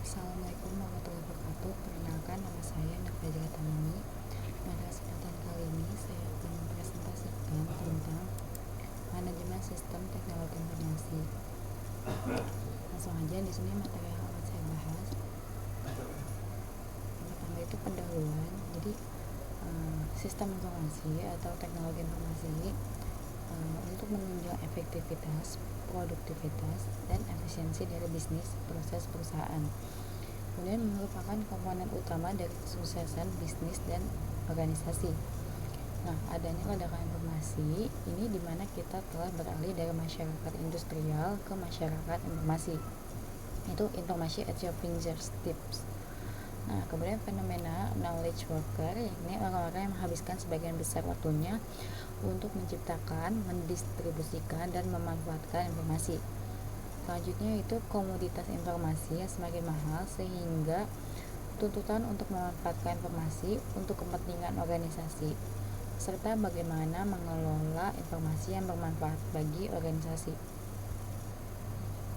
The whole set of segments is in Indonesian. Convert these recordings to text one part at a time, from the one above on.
Assalamualaikum warahmatullahi wabarakatuh. Perkenalkan, nama saya Nafajra Tamimi. Pada kesempatan kali ini saya akan mempresentasikan tentang manajemen sistem teknologi informasi. Langsung aja, di sini materi yang akan saya bahas. Yang pertama itu pendahuluan. Jadi sistem informasi atau teknologi informasi untuk menunjang efektivitas, produktivitas, dan efisiensi dari bisnis proses perusahaan. Kemudian merupakan komponen utama dari kesuksesan bisnis dan organisasi. Nah, adanya ledakan informasi ini dimana kita telah beralih dari masyarakat industrial ke masyarakat informasi. Itu informasi at your fingertips. Nah, kemudian fenomena knowledge worker, yakni orang-orang yang menghabiskan sebagian besar waktunya untuk menciptakan, mendistribusikan, dan memanfaatkan informasi. Selanjutnya itu komoditas informasi yang semakin mahal sehingga tuntutan untuk memanfaatkan informasi untuk kepentingan organisasi serta bagaimana mengelola informasi yang bermanfaat bagi organisasi.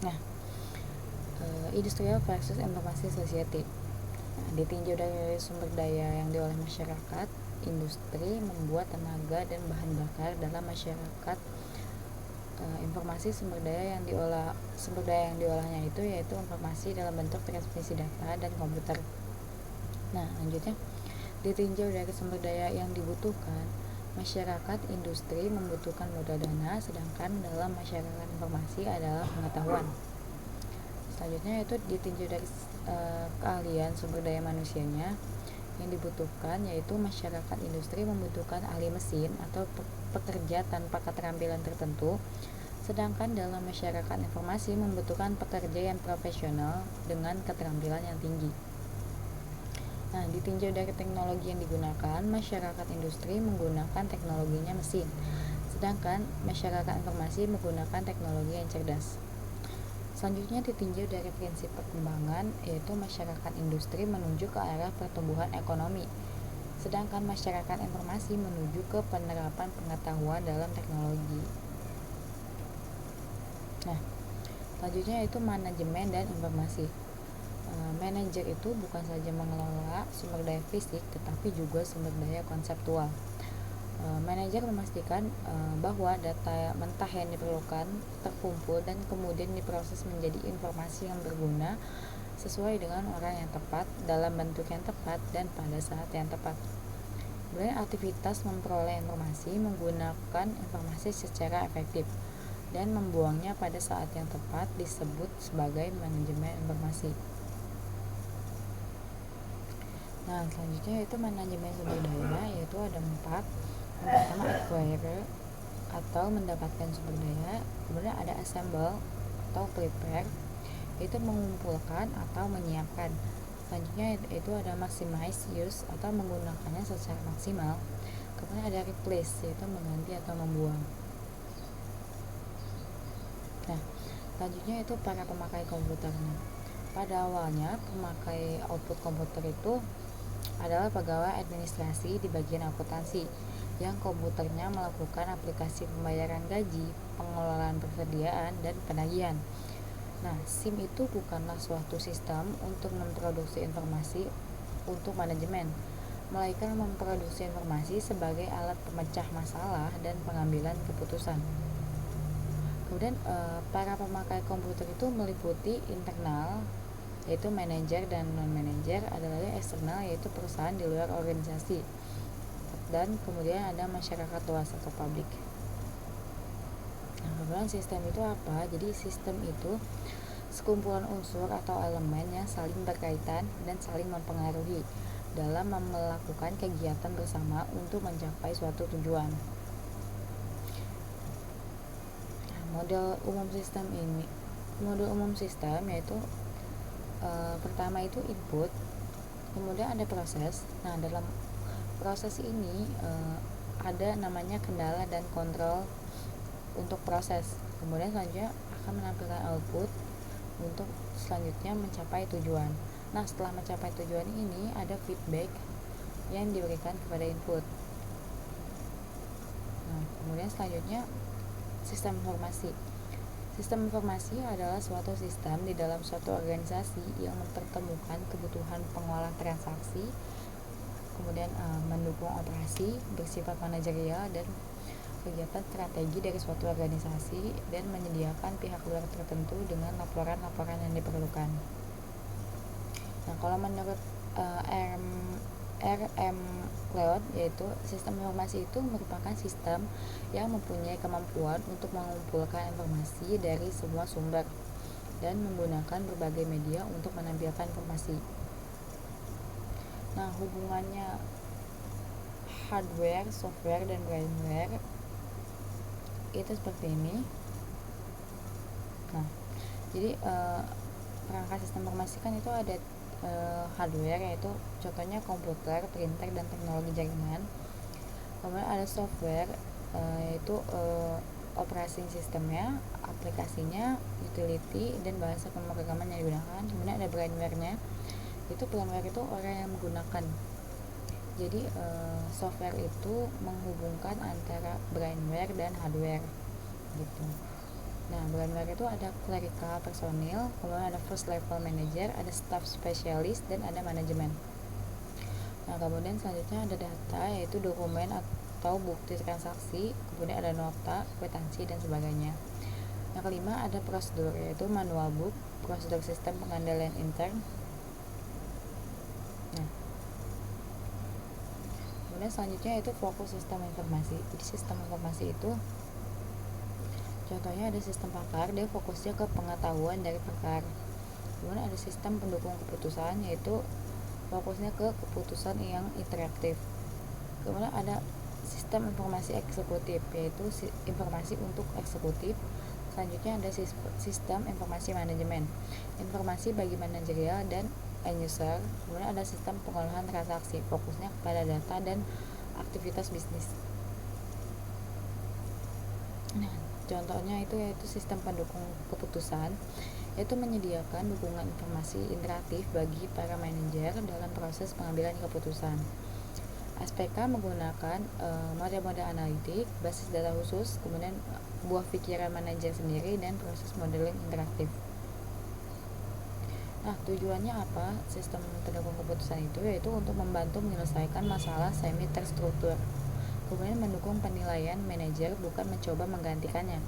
Nah, industrial versus informasi society. Nah, ditinjau dari sumber daya yang diolah masyarakat, industri membuat tenaga dan bahan bakar dalam masyarakat. Informasi sumber daya yang diolahnya itu yaitu informasi dalam bentuk transmisi data dan komputer. Nah, lanjutnya ditinjau dari sumber daya yang dibutuhkan, masyarakat industri membutuhkan modal dana, sedangkan dalam masyarakat informasi adalah pengetahuan. Selanjutnya itu ditinjau dari keahlian sumber daya manusianya yang dibutuhkan, yaitu masyarakat industri membutuhkan ahli mesin atau pekerja tanpa keterampilan tertentu, sedangkan dalam masyarakat informasi membutuhkan pekerja yang profesional dengan keterampilan yang tinggi. Nah, ditinjau dari teknologi yang digunakan, masyarakat industri menggunakan teknologinya mesin, sedangkan masyarakat informasi menggunakan teknologi yang cerdas. Selanjutnya ditinjau dari prinsip perkembangan, yaitu masyarakat industri menuju ke arah pertumbuhan ekonomi, sedangkan masyarakat informasi menuju ke penerapan pengetahuan dalam teknologi. Nah, selanjutnya itu manajemen dan informasi. Manajer itu bukan saja mengelola sumber daya fisik, tetapi juga sumber daya konseptual. Manajer memastikan bahwa data mentah yang diperlukan terkumpul dan kemudian diproses menjadi informasi yang berguna sesuai dengan orang yang tepat, dalam bentuk yang tepat, dan pada saat yang tepat. Kemudian aktivitas memperoleh informasi, menggunakan informasi secara efektif, dan membuangnya pada saat yang tepat disebut sebagai manajemen informasi. Nah, selanjutnya itu manajemen sumber daya, yaitu ada 4. Yang pertama acquire atau mendapatkan sumber daya, kemudian ada assemble atau prepare, yaitu mengumpulkan atau menyiapkan. Selanjutnya itu ada maximize use atau menggunakannya secara maksimal. Kemudian ada replace, yaitu mengganti atau membuang. Nah, selanjutnya itu para pemakai komputernya. Pada awalnya pemakai output komputer itu adalah pegawai administrasi di bagian akuntansi yang komputernya melakukan aplikasi pembayaran gaji, pengelolaan persediaan, dan penagihan. Nah, SIM itu bukanlah suatu sistem untuk memproduksi informasi untuk manajemen, melainkan memproduksi informasi sebagai alat pemecah masalah dan pengambilan keputusan. Kemudian para pemakai komputer itu meliputi internal, yaitu manajer, dan non-manajer adalah eksternal, yaitu perusahaan di luar organisasi, dan kemudian ada masyarakat luas atau publik. Nah, kemudian sistem itu apa? Jadi sistem itu sekumpulan unsur atau elemen yang saling berkaitan dan saling mempengaruhi dalam melakukan kegiatan bersama untuk mencapai suatu tujuan. Nah, model umum sistem yaitu pertama itu input, kemudian ada proses. Nah, dalam proses ini ada namanya kendala dan kontrol untuk proses. Kemudian selanjutnya akan menampilkan output untuk selanjutnya mencapai tujuan. Nah, setelah mencapai tujuan ini ada feedback yang diberikan kepada input. Nah, kemudian selanjutnya sistem informasi. Sistem informasi adalah suatu sistem di dalam suatu organisasi yang mempertemukan kebutuhan pengolah transaksi, kemudian mendukung operasi bersifat manajerial dan kegiatan strategi dari suatu organisasi, dan menyediakan pihak luar tertentu dengan laporan-laporan yang diperlukan. Nah, kalau menurut R.M. Leod, yaitu sistem informasi itu merupakan sistem yang mempunyai kemampuan untuk mengumpulkan informasi dari semua sumber dan menggunakan berbagai media untuk menampilkan informasi. Nah, hubungannya hardware, software, dan brainware itu seperti ini. Nah, jadi perangkat sistem informasi kan itu ada hardware, yaitu contohnya komputer, printer, dan teknologi jaringan. Kemudian ada software, yaitu operating sistemnya, aplikasinya, utility, dan bahasa pemrograman yang digunakan. Kemudian ada brainware-nya, itu brainware itu orang yang menggunakan. Jadi software itu menghubungkan antara brainware dan hardware gitu. Nah, brainware itu ada clerical personil, kemudian ada first level manager, ada staff specialist, dan ada manajemen. Nah, kemudian selanjutnya ada data, yaitu dokumen atau bukti transaksi, kemudian ada nota, kwitansi, dan sebagainya. Yang kelima ada prosedur, yaitu manual book, prosedur sistem pengendalian intern. Nah, kemudian selanjutnya itu fokus sistem informasi. Jadi sistem informasi itu contohnya ada sistem pakar, dia fokusnya ke pengetahuan dari pakar. Kemudian ada sistem pendukung keputusan, yaitu fokusnya ke keputusan yang interaktif. Kemudian ada sistem informasi eksekutif, yaitu informasi untuk eksekutif. Selanjutnya ada sistem informasi manajemen, informasi bagi manajerial dan end user. Kemudian ada sistem pengolahan transaksi, fokusnya kepada data dan aktivitas bisnis. Nah, contohnya itu yaitu sistem pendukung keputusan, yaitu menyediakan dukungan informasi interaktif bagi para manajer dalam proses pengambilan keputusan. SPK menggunakan model-model analitik, basis data khusus, kemudian buah pikiran manajer sendiri, dan proses modeling interaktif. Nah, tujuannya apa sistem pendukung keputusan itu? Yaitu untuk membantu menyelesaikan masalah semi terstruktur, kemudian mendukung penilaian manajer, bukan mencoba menggantikannya.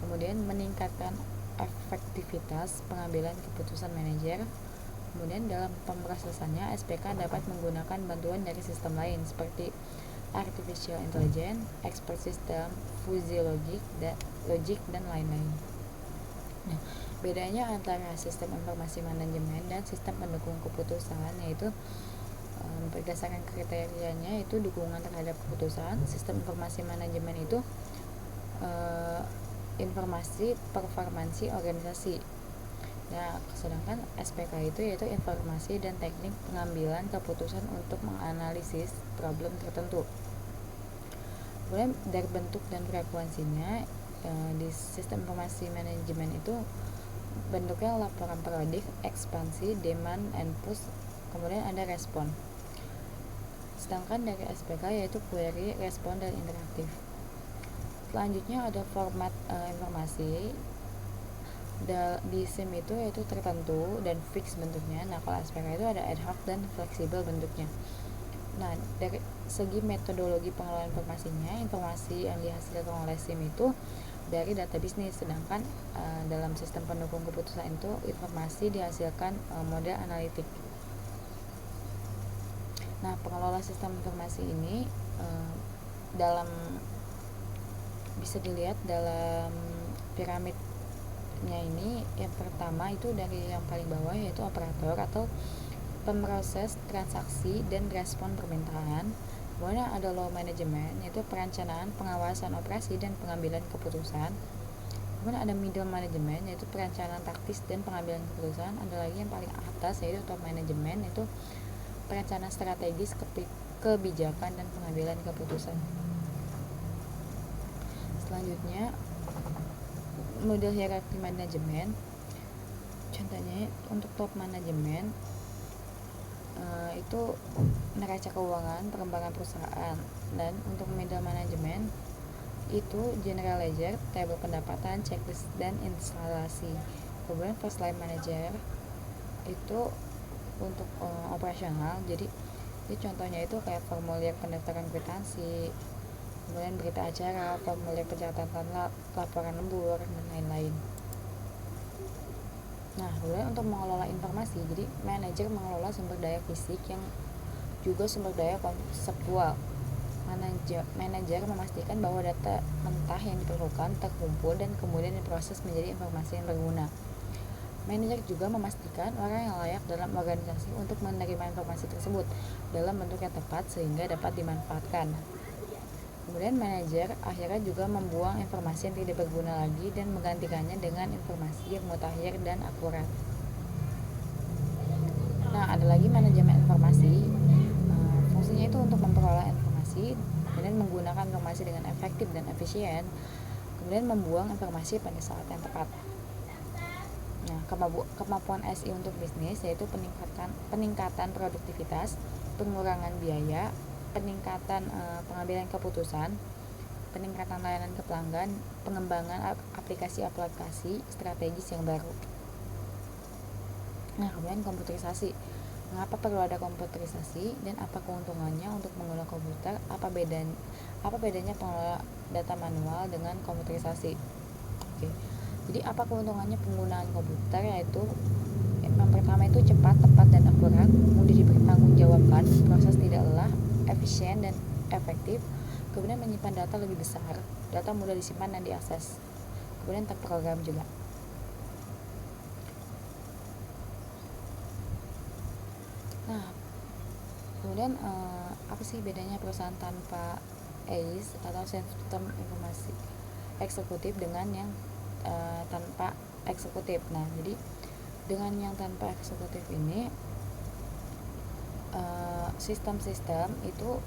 Kemudian meningkatkan efektivitas pengambilan keputusan manajer. Kemudian dalam pemrosesannya, SPK dapat menggunakan bantuan dari sistem lain seperti artificial intelligence, expert system, fuzzy logic, dan lain-lain. Nah, bedanya antara sistem informasi manajemen dan sistem pendukung keputusan, yaitu berdasarkan kriterianya itu dukungan terhadap keputusan. Sistem informasi manajemen itu informasi performansi organisasi. Nah, sedangkan SPK itu yaitu informasi dan teknik pengambilan keputusan untuk menganalisis problem tertentu. Kemudian dari bentuk dan frekuensinya, di sistem informasi manajemen itu bentuknya laporan periodik, ekspansi, demand, and push, kemudian ada respon. Sedangkan dari SPK yaitu query, respon, dan interaktif. Selanjutnya ada format informasi. Di SIM itu yaitu tertentu dan fix bentuknya. Nah, kalau SPK itu ada ad hoc dan fleksibel bentuknya. Nah, dari segi metodologi pengelolaan informasinya, informasi yang dihasilkan oleh SIM itu dari data bisnis, sedangkan dalam sistem pendukung keputusan itu informasi dihasilkan model analitik. Nah, pengelola sistem informasi ini dalam bisa dilihat dalam piramidnya ini, yang pertama itu dari yang paling bawah yaitu operator atau pemroses transaksi dan respon permintaan. Kemudian ada low management, yaitu perencanaan, pengawasan operasi, dan pengambilan keputusan. Kemudian ada middle management, yaitu perencanaan taktis dan pengambilan keputusan. Ada lagi yang paling atas yaitu top management, yaitu perencanaan strategis, kebijakan, dan pengambilan keputusan. Selanjutnya model hierarki manajemen. Contohnya untuk top manajemen itu neraca keuangan, pengembangan perusahaan. Dan untuk middle manajemen itu general ledger, tabel pendapatan, checklist, dan instalasi. Kemudian first line manager itu untuk operasional. Jadi contohnya itu kayak formulir pendaftaran kwitansi, kemudian berita acara, formulir pencatatan laporan lembur, dan lain-lain. Nah, kemudian untuk mengelola informasi, jadi manajer mengelola sumber daya fisik yang juga sumber daya konseptual. Manajer memastikan bahwa data mentah yang diperlukan terkumpul dan kemudian diproses menjadi informasi yang berguna. Manajer juga memastikan orang yang layak dalam organisasi untuk menerima informasi tersebut dalam bentuk yang tepat sehingga dapat dimanfaatkan. Kemudian manajer akhirnya juga membuang informasi yang tidak berguna lagi dan menggantikannya dengan informasi yang mutakhir dan akurat. Nah, ada lagi manajemen informasi. Fungsinya itu untuk memperoleh informasi, kemudian menggunakan informasi dengan efektif dan efisien, kemudian membuang informasi pada saat yang tepat. Nah, kemampuan SI untuk bisnis yaitu peningkatan produktivitas, pengurangan biaya, peningkatan pengambilan keputusan, peningkatan layanan ke pelanggan, pengembangan aplikasi strategis yang baru. Nah, kemudian komputerisasi. Mengapa perlu ada komputerisasi dan apa keuntungannya untuk menggunakan komputer? Apa bedanya pengelola data manual dengan komputerisasi? Oke. Jadi apa keuntungannya penggunaan komputer? Yaitu yang pertama itu cepat, tepat, dan akurat, mudah dipertanggungjawabkan, proses tidak lelah, efisien dan efektif, kemudian menyimpan data lebih besar, data mudah disimpan dan diakses, kemudian terprogram juga. Nah, kemudian apa sih bedanya perusahaan tanpa ACE atau sistem informasi eksekutif dengan yang tanpa eksekutif? Nah, jadi dengan yang tanpa eksekutif ini sistem-sistem itu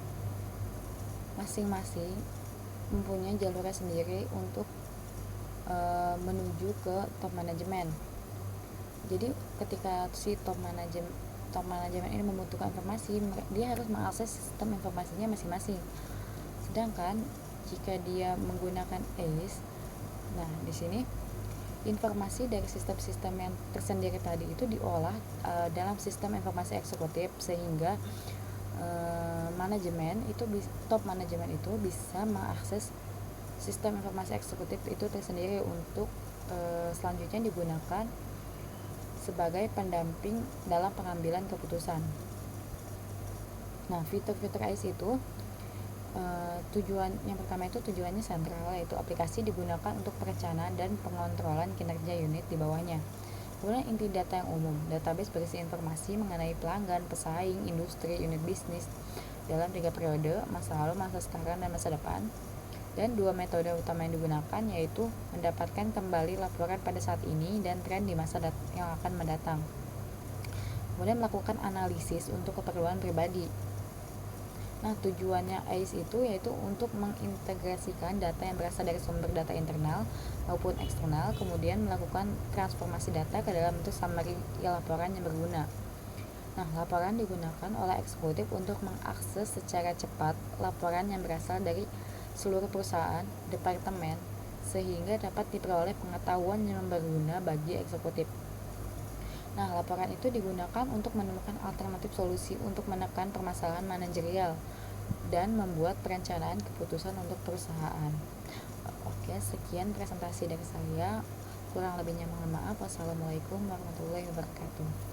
masing-masing mempunyai jalurnya sendiri untuk menuju ke top manajemen. Jadi ketika si top manajemen ini membutuhkan informasi, dia harus mengakses sistem informasinya masing-masing. Sedangkan jika dia menggunakan ACE, nah di sini informasi dari sistem-sistem yang tersendiri tadi itu diolah dalam sistem informasi eksekutif sehingga top manajemen itu bisa mengakses sistem informasi eksekutif itu tersendiri untuk selanjutnya digunakan sebagai pendamping dalam pengambilan keputusan. Nah, fitur-fitur ACE itu yang pertama itu tujuannya sentral, yaitu aplikasi digunakan untuk perencanaan dan pengontrolan kinerja unit di bawahnya. Kemudian inti data yang umum, database berisi informasi mengenai pelanggan, pesaing, industri, unit bisnis dalam 3 periode, masa lalu, masa sekarang, dan masa depan. Dan 2 metode utama yang digunakan yaitu mendapatkan kembali laporan pada saat ini dan tren di masa yang akan mendatang. Kemudian melakukan analisis untuk keperluan pribadi. Nah, tujuannya ACE itu yaitu untuk mengintegrasikan data yang berasal dari sumber data internal maupun eksternal, kemudian melakukan transformasi data ke dalam bentuk summary laporan yang berguna. Nah, laporan digunakan oleh eksekutif untuk mengakses secara cepat laporan yang berasal dari seluruh perusahaan, departemen, sehingga dapat diperoleh pengetahuan yang berguna bagi eksekutif. Nah, laporan itu digunakan untuk menemukan alternatif solusi untuk menekan permasalahan manajerial dan membuat perencanaan keputusan untuk perusahaan. Oke, sekian presentasi dari saya. Kurang lebihnya mohon maaf. Wassalamualaikum warahmatullahi wabarakatuh.